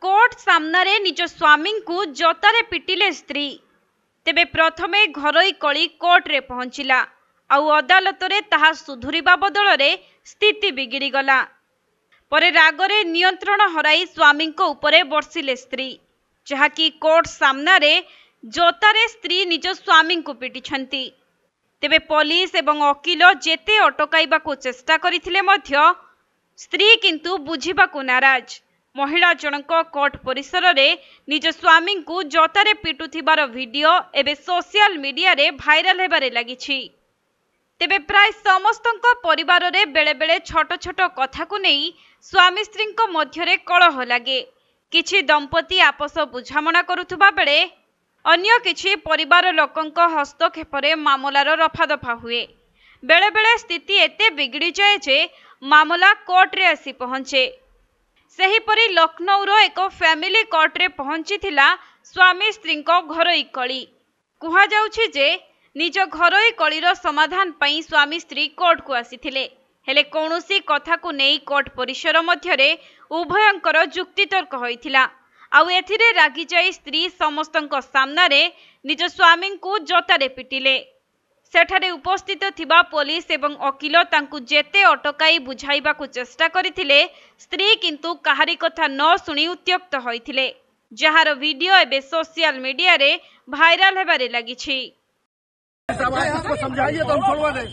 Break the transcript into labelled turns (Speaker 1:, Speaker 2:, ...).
Speaker 1: Court सामने निज स्वामी को जतारे पिटिले स्त्री। तेबे प्रथमे घरोई कली कोर्ट रे पहुंचला आउ अदालत रे ताहा सुधुरिबा बदल रे स्थिति बिगिड़ी गला। परे रागरे नियंत्रण हराई स्वामी को उपरे बर्षिले स्त्री, जहाँकि कोर्ट सामने जतारे स्त्री निज स्वामी को पिटिछंती। तेबे पुलिस एवं वकील जेते अटकाइबाकू चेष्टा करिथिले मध्य स्त्री किंतु बुझिबाकू नाराज। महिला जनक कोर्ट परिसर रे निज स्वामी को जतारे पिटुथिबार वीडियो एबे सोशल मीडिया रे भाइराल हेबारे लागिछि। तेबे प्राय समस्तଙ୍କ परिवार रे बेले बेले छोट छोट कथा को नहीं स्वामी स्त्री मध्य रे कलह लागे। किछि दंपति आपस बुझामणा करुथुबा बेले अन्य किछि परिवार लोकंक हस्तक्षेप रे मामलार रफादफा हुए। बेले बेले स्थिति एते बिगड़ी जाए जे मामला कोर्ट रे आसी पहुंचे। सेहीपरि लखनऊ रो एक फैमिली कोर्ट रे पहुंचीथिला स्वामी स्त्री घरोई कली। कुहा जाउछि जे निज घरोई कलीर समाधान पई स्वामी स्त्री कोर्ट को आसीथिले, हेले कौनसी कथा को नहीं कोर्ट परिसर मध्य रे उभयंकर जुक्तितर्क होइथिला। आउ एथिरे रागी जाई स्त्री समस्तଙ୍କ सामनारे निज स्वामी को जतारे पिटिले। सेठारे उपस्थित थिबा पुलिस एवं वकील तांकु जेते अटकाई बुझाइबाकू चेष्टा करिथिले, स्त्री किंतु काहारी कथा न सुनी उत्त्यक्त होइथिले, जहार वीडियो एबे सोशल मीडिया रे भाइराल हेबारे लागिछि।
Speaker 2: समझाइए तो हम छोड़वा दें।